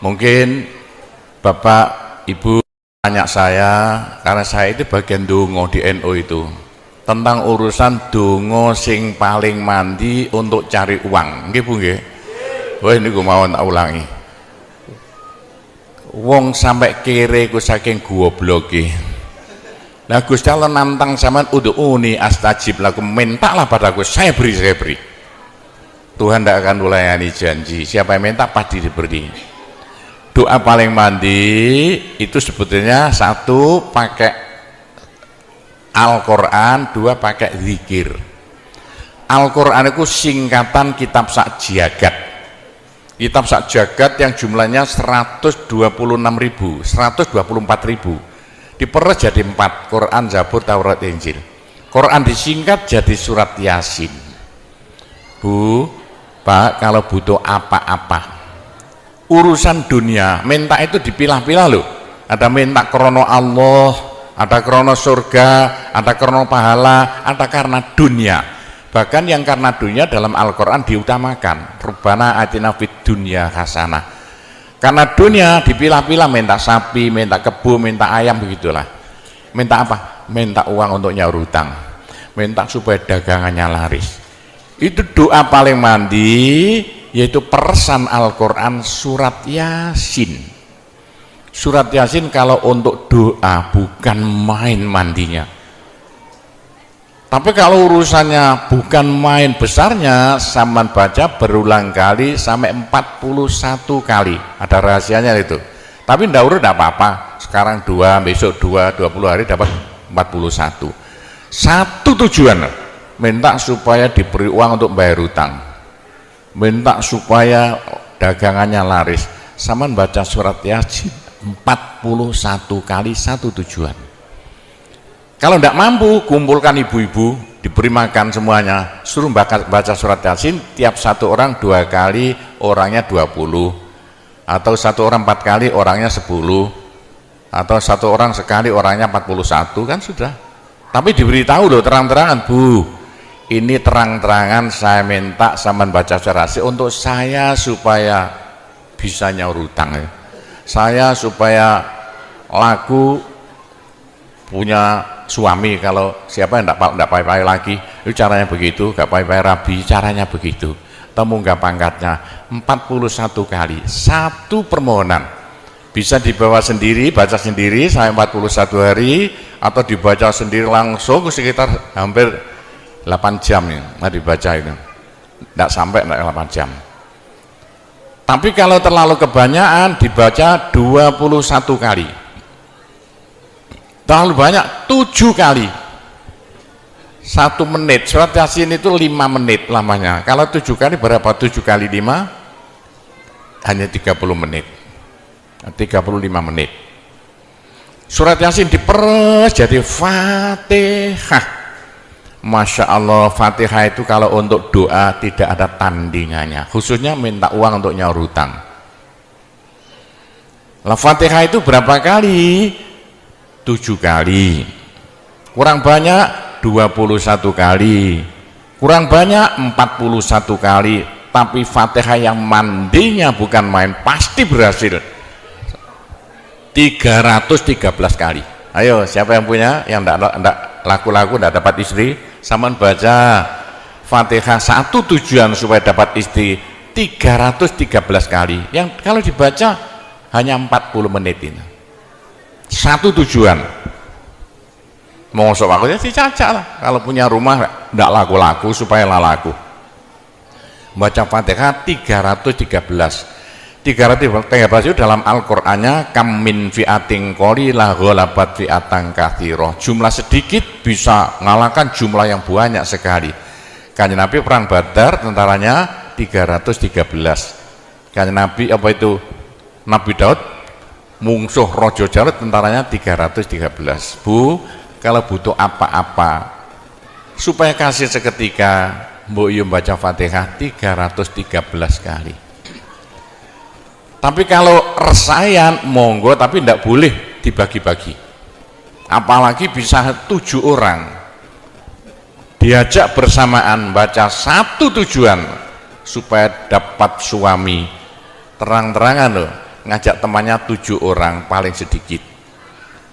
Mungkin Bapak Ibu tanya saya, karena saya itu bagian dongo di NU itu, tentang urusan dongo sing paling mandi untuk cari uang. Nggih Bu nggih. Wah ini gue mau tak ulangi. Wong sampai kere ku saking gobloke. Nah Gusti Allah nantang sampean ud'uni astajib lakum, mintalah padaku, saya beri. Tuhan tidak akan melayani janji. Siapa yang minta pasti diberi. Doa paling mandi itu sebetulnya satu pakai Al-Quran, dua pakai zikir. Al-Quran itu singkatan kitab sak jagat. Kitab sak jagat yang jumlahnya 124.000 diperes jadi 4, Quran, Zabur, Taurat, Injil. Quran disingkat jadi surat Yasin. Bu, Pak, kalau butuh apa-apa urusan dunia, minta itu dipilah-pilah loh. Ada minta krono Allah, ada krono surga, ada krono pahala, ada karena dunia. Bahkan yang karena dunia dalam Al-Quran diutamakan. Rabbana atina fid dunya hasanah. Karena dunia dipilah-pilah, minta sapi, minta kebo, minta ayam, begitulah. Minta apa? Minta uang untuk nyaur hutang, minta supaya dagangannya laris. Itu doa paling mandi, yaitu peresan Al-Quran surat Yasin. Surat Yasin kalau untuk doa bukan main mandinya. Tapi kalau urusannya bukan main besarnya, saman baca berulang kali sampai 41 kali. Ada rahasianya itu. Tapi ndak urut tidak apa-apa. Sekarang 2, besok 2, 20 hari dapat 41. Satu tujuan, minta supaya diberi uang untuk bayar hutang, minta supaya dagangannya laris. Saman baca surat Yasin 41 kali, satu tujuan. Kalau tidak mampu, kumpulkan ibu-ibu, diberi makan semuanya, suruh baca surat Yasin, tiap satu orang 2 kali, orangnya 20, atau satu orang 4 kali, orangnya 10, atau satu orang sekali, orangnya 41, kan sudah. Tapi diberitahu loh terang-terangan, Bu, ini terang-terangan saya minta saman baca surat Yasin untuk saya supaya bisa nyaur hutang ya. Saya supaya laku punya suami, kalau siapa yang tidak payah-payah lagi, itu caranya begitu, gak payah-payah rabi, caranya begitu. Temu gak pangkatnya 41 kali, satu permohonan. Bisa dibawa sendiri, baca sendiri sampai 41 hari, atau dibaca sendiri langsung sekitar hampir 8 jam ya, dibaca itu. Tidak sampai 8 jam. Tapi kalau terlalu kebanyakan dibaca 21 kali. Terlalu banyak 7 kali. 1 menit. Surat Yasin itu 5 menit lamanya. Kalau 7 kali berapa? 7 kali 5 hanya 30 menit. 35 menit. Surat Yasin diperes jadi Fatihah. Masya Allah, Fatihah itu kalau untuk doa tidak ada tandingannya, khususnya minta uang untuk nyaur hutang. Lah Fatihah itu berapa kali? 7 kali. Kurang banyak 21 kali. Kurang banyak 41 kali. Tapi Fatihah yang mandinya bukan main, pasti berhasil 313 kali. Ayo, siapa yang punya, yang enggak laku-laku, enggak dapat istri, saman baca Fatihah, satu tujuan supaya dapat istri 313 kali. Yang kalau dibaca hanya 40 menit ini. Satu tujuan. Mau sok aku ya dicacak lah. Kalau punya rumah enggak laku-laku supaya laku. Baca Fatihah 313 itu dalam Al-Qur'annya kam min fi'atin qalilah ghalabat fi'atan katsirah. Jumlah sedikit bisa mengalahkan jumlah yang banyak sekali. Kanjeng Nabi perang Badar tentaranya 313. Kanjeng Nabi apa itu? Nabi Daud mungsuh Raja Jalut tentaranya 313. Bu, kalau butuh apa-apa supaya kasih seketika, mbok yo baca Fatihah 313 kali. Tapi kalau resayan monggo, tapi tidak boleh dibagi-bagi. Apalagi bisa 7 orang diajak bersamaan baca satu tujuan supaya dapat suami. Terang-terangan loh, ngajak temannya 7 orang paling sedikit,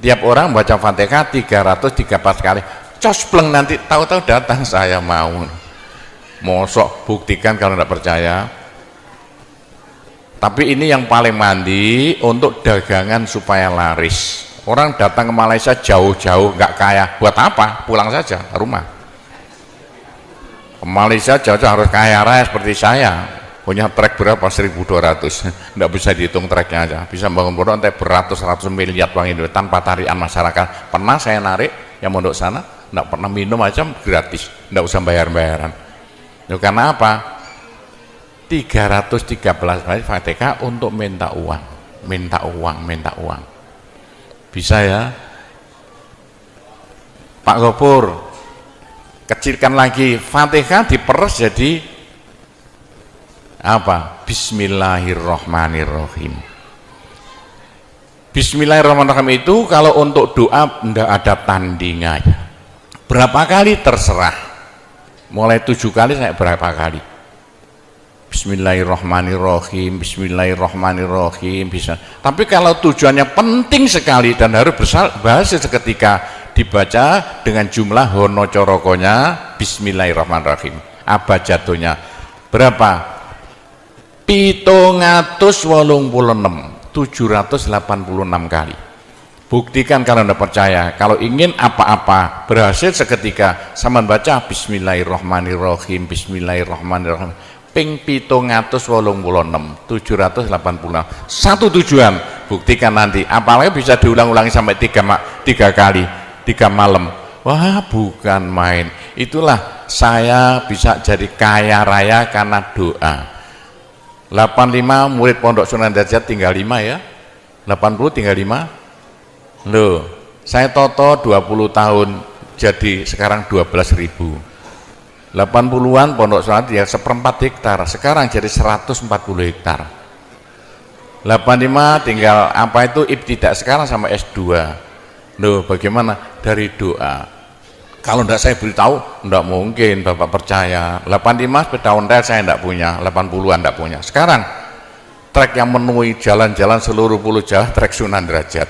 tiap orang baca Fatihah 334 kali, cospleng, nanti tahu-tahu datang saya mau. Mosok buktikan kalau tidak percaya. Tapi ini yang paling mandi untuk dagangan supaya laris. Orang datang ke Malaysia jauh-jauh nggak kaya, buat apa? Pulang saja ke rumah. Ke Malaysia jauh-jauh harus kaya raya seperti saya, punya trek berapa? 1.200. Nggak bisa dihitung treknya aja, bisa bangun pondok nanti beratus-ratus miliar uang Indonesia tanpa tarian masyarakat. Pernah saya narik yang mondok sana, nggak pernah minum aja gratis, nggak usah bayar-bayaran. Karena apa? 313 kali Fatihah untuk minta uang, minta uang, minta uang. Bisa ya Pak Gopur, kecilkan lagi, Fatihah diperes jadi apa? Bismillahirrahmanirrahim. Bismillahirrahmanirrahim itu kalau untuk doa tidak ada tandingannya. Berapa kali terserah, mulai 7 kali saya berapa kali. Bismillahirrahmanirrahim, Bismillahirrahmanirrahim bisa. Tapi kalau tujuannya penting sekali dan harus berhasil seketika, dibaca dengan jumlah hono corokonya Bismillahirrahmanirrahim. Apa jatuhnya? Berapa? 786 kali. Buktikan kalau Anda percaya. Kalau ingin apa-apa berhasil seketika, sama baca Bismillahirrahmanirrahim, Bismillahirrahmanirrahim. Ping 786. Satu tujuan, buktikan nanti. Apalagi bisa diulang-ulangi sampai 3 kali, 3 malam. Wah, bukan main. Itulah saya bisa jadi kaya raya karena doa. 85 murid Pondok Sunan Derajat tinggal 5 ya. 80 tinggal 5. Loh, saya toto 20 tahun jadi sekarang 12.000. 80-an Pondok Sunan ya 1/4 hektar, sekarang jadi 140 hektar. 85 tinggal apa itu ibtidak, sekarang sama S2. Loh, bagaimana? Dari doa. Kalau tidak saya beritahu, tidak mungkin Bapak percaya. 85 sepeda ontel saya tidak punya, 80-an tidak punya. Sekarang trek yang menemui jalan-jalan seluruh pulau Jawa, trek Sunan Derajat.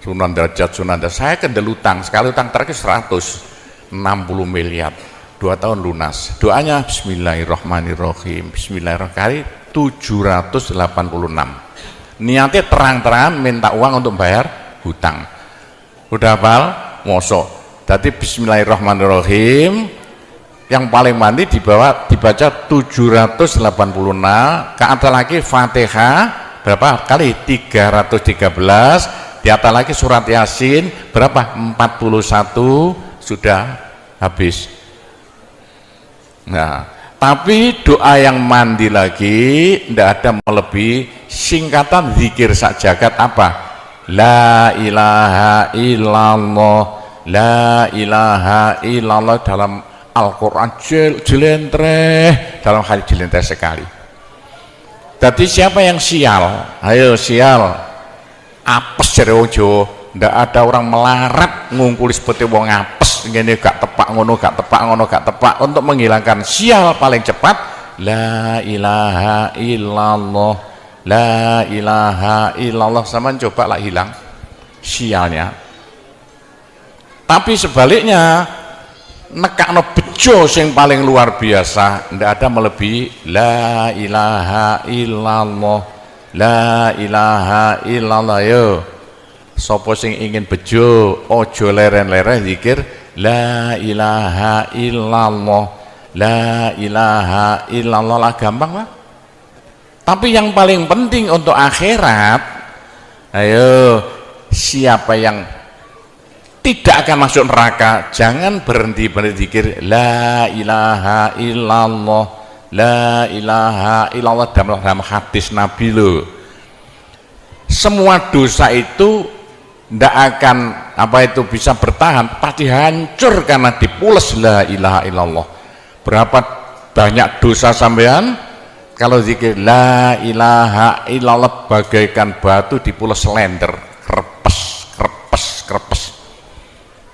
Sunan Derajat. Saya kendelutang, sekali utang treknya 160 miliar. 2 tahun lunas. Doanya Bismillahirrahmanirrahim, Bismillahirrahmanirrahim, 786. Niatnya terang-terangan minta uang untuk bayar hutang. Udah hafal? Mosok. Jadi Bismillahirrahmanirrahim yang paling mandi dibaca 786, ke atas lagi Fatihah berapa kali? 313, di atas lagi surat Yasin berapa? 41, sudah habis. Nah, tapi doa yang mandi lagi tidak ada melebihi singkatan zikir sajagat apa? La ilaha illallah, la ilaha illallah dalam Al-Quran jelentreh, dalam hadis jelentreh sekali. Jadi siapa yang sial? Ayo sial, apes dari wong Jawa. Tidak ada orang melarat ngungkuli seperti wong apes ngene, gak tepak ngono, gak tepak ngono, gak tepak. Untuk menghilangkan sial paling cepat la ilaha illallah, la ilaha illallah. Sama coba lah hilang sialnya. Tapi sebaliknya nekakno bejo sing paling luar biasa, ndak ada melebihi la ilaha illallah, la ilaha illallah. Yo sapa sing ingin bejo, ojo leren-leren zikir la ilaha illallah, la ilaha illallah lah, gampang lah. Tapi yang paling penting untuk akhirat, ayo siapa yang tidak akan masuk neraka, jangan berhenti berzikir la ilaha illallah, la ilaha illallah. Dalam hadis Nabi loh, semua dosa itu tidak akan apa itu bisa bertahan, pasti hancur karena dipules la ilaha illallah. Berapa banyak dosa sampean kalau zikir la ilaha illallah bagaikan batu dipules lender, krepes krepes krepes.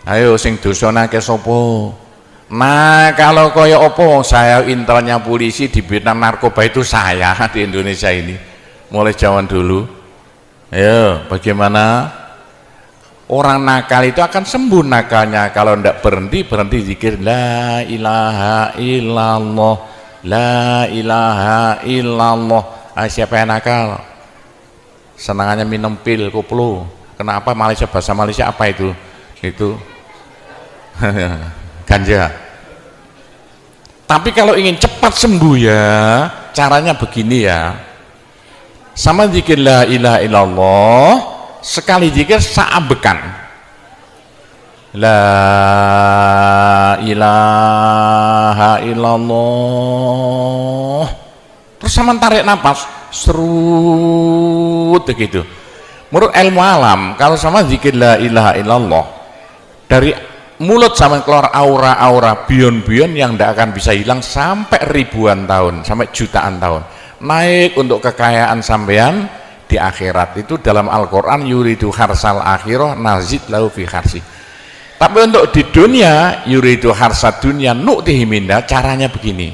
Ayo sing dosane akeh sapa? Nah, kalau kaya opo, saya intelnya polisi di bidang narkoba itu saya di Indonesia ini mulai zaman dulu. Ayo, bagaimana? Orang nakal itu akan sembuh nakalnya kalau tidak berhenti zikir la ilaha illallah, la ilaha illallah. Siapa yang nakal? Senangannya minum pil koplo. Kenapa? Malaysia, bahasa Malaysia apa itu? Itu ganja. Tapi kalau ingin cepat sembuh ya, caranya begini ya. Sama zikir la ilaha illallah, sekali zikir saambekan. La ilaha illallah. Terus sama tarik nafas, serut begitu. Menurut ilmu alam, kalau sama zikir la ilaha illallah, dari mulut sama keluar aura-aura bion-bion yang tidak akan bisa hilang sampai ribuan tahun, sampai jutaan tahun. Naik untuk kekayaan sampean di akhirat. Itu dalam Al-Quran, yuridu harsal akhirah nazid lahu fi harsi. Tapi untuk di dunia, yuridu harsad dunia nu'tihi minda, caranya begini.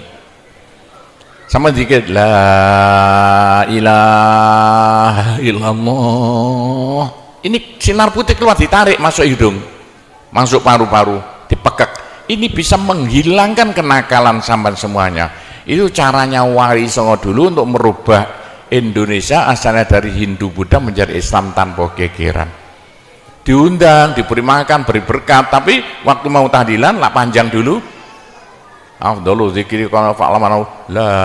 Sama dikit la ilaha illallah. Ini sinar putih keluar, ditarik masuk hidung, masuk paru-paru, dipekek. Ini bisa menghilangkan kenakalan sampean semuanya. Itu caranya Wali Songo dulu untuk merubah Indonesia asalnya dari Hindu Buddha menjadi Islam tanpa gegeran. Diundang, diberi makan, beri berkat, tapi waktu mau tahlilan lah panjang dulu. Afdalu zikri kana fa'lamana la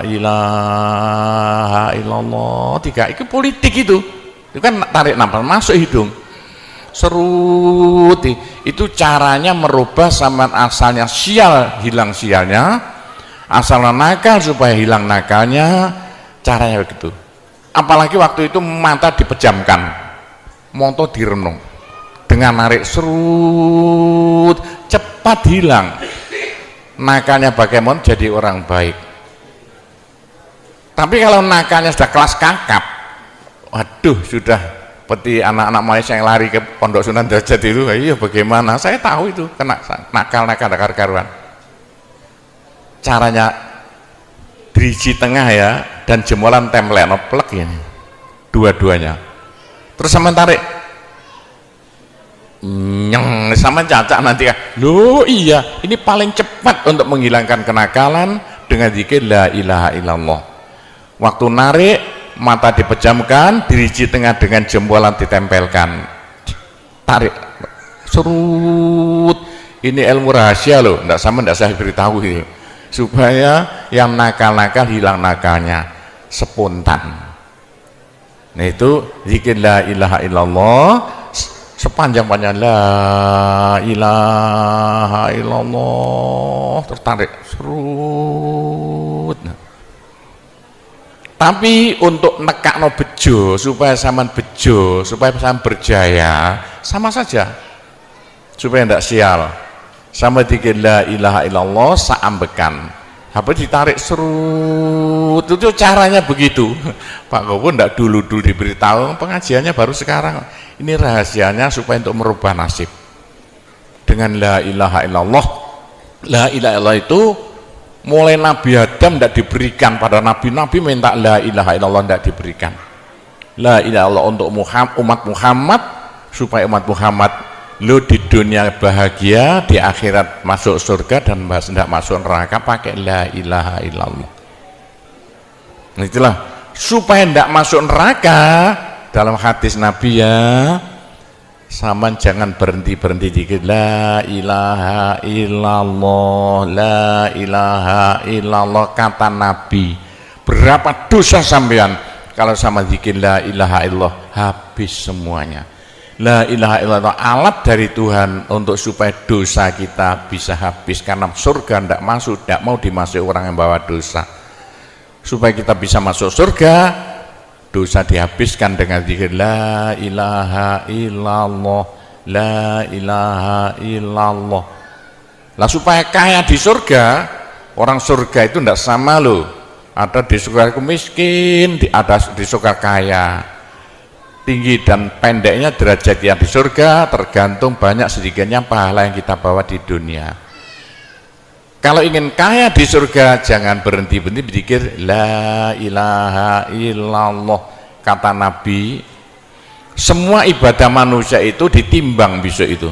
ilaha illallah. Tiga, itu politik itu. Itu kan tarik nafas masuk hidung. Serut, itu caranya merubah sampean asalnya sial, hilang sialnya, asalnya nakal supaya hilang nakalnya, caranya begitu. Apalagi waktu itu mata dipejamkan, moto direnung, dengan narik serut, cepat hilang nakalnya, bagaimana jadi orang baik. Tapi kalau nakalnya sudah kelas kakap, waduh, sudah seperti anak-anak Malaysia yang lari ke Pondok Sunan Derajat itu. Iya, bagaimana? Saya tahu itu kena nakal-nakal karuan. Caranya driji tengah ya, dan jemuran templek noplek ini, dua-duanya. Terus sama tarik, nyeng, sama cacak nanti ya. Loh iya, ini paling cepat untuk menghilangkan kenakalan dengan zikir la ilaha illallah. Waktu narik, mata dipejamkan, diriji tengah dengan jempolan ditempelkan, tarik, serut. Ini ilmu rahasia loh, tidak saya beritahu ini, supaya yang nakal-nakal hilang nakalnya spontan. Nah itu zikir la ilaha illallah, sepanjang-panjang la ilaha illallah, tertarik, serut. Tapi untuk nekakno bejo, supaya sampean bejo, supaya sampean berjaya, sama saja, supaya tidak sial. Sama dikit la ilaha illallah saambekan, apa ditarik serut, itu caranya begitu. Pak Gowo tidak dulu diberitahu, pengajiannya baru sekarang. Ini rahasianya supaya untuk merubah nasib dengan la ilaha illallah. La ilaha illallah itu mulai Nabi Adam tidak diberikan, pada nabi-nabi minta la ilaha illallah tidak diberikan. La ilaha illallah untuk umat Muhammad, supaya umat Muhammad lo di dunia bahagia, di akhirat masuk surga, dan tidak masuk neraka pakai la ilaha illallah. Itulah supaya tidak masuk neraka. Dalam hadis Nabi ya, sama jangan berhenti dikit la ilaha illallah, la ilaha illallah. Kata Nabi, berapa dosa sampean kalau sama zikir la ilaha illallah, habis semuanya. La ilaha illallah alat dari Tuhan untuk supaya dosa kita bisa habis, karena surga tidak masuk, tidak mau dimasuki orang yang bawa dosa. Supaya kita bisa masuk surga, dosa dihabiskan dengan zikir la ilaha illallah, la ilaha illallah. Lah supaya kaya di surga, orang surga itu tidak sama loh. Ada di surga miskin, ada di surga kaya. Tinggi dan pendeknya derajat yang di surga tergantung banyak sedikitnya pahala yang kita bawa di dunia. Kalau ingin kaya di surga, jangan berhenti berzikir la ilaha illallah. kata Nabi, semua ibadah manusia itu ditimbang besok itu,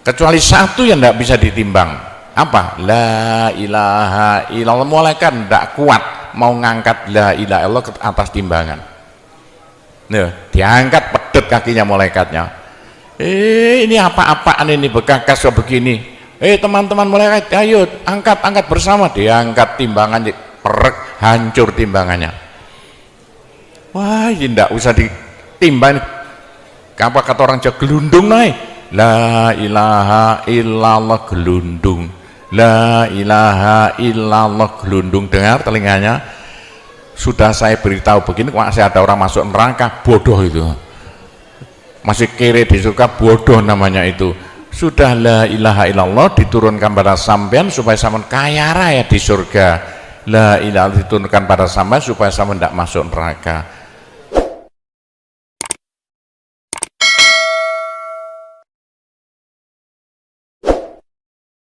kecuali satu yang tidak bisa ditimbang. Apa? La ilaha illallah. Malaikat tidak kuat mau ngangkat la ilaha illallah ke atas timbangan. Nah, diangkat pedet kakinya malaikatnya. Ini apa-apaan ini, bekas begini. Teman-teman malaikat, ayo angkat bersama. Diangkat timbangannya, perek, hancur timbangannya. Wah, ini tidak usah ditimbang. Apa kata orang Jawa, gelundung naik. La ilaha illallah, gelundung. La ilaha illallah, gelundung. Dengar telinganya, sudah saya beritahu begini, masih ada orang masuk neraka, bodoh itu. Masih kere di surga, bodoh namanya itu. Sudah la ilaha illallah diturunkan pada sampean supaya sampean kaya raya di surga. La ilaha diturunkan pada sampean supaya sampean tidak masuk neraka.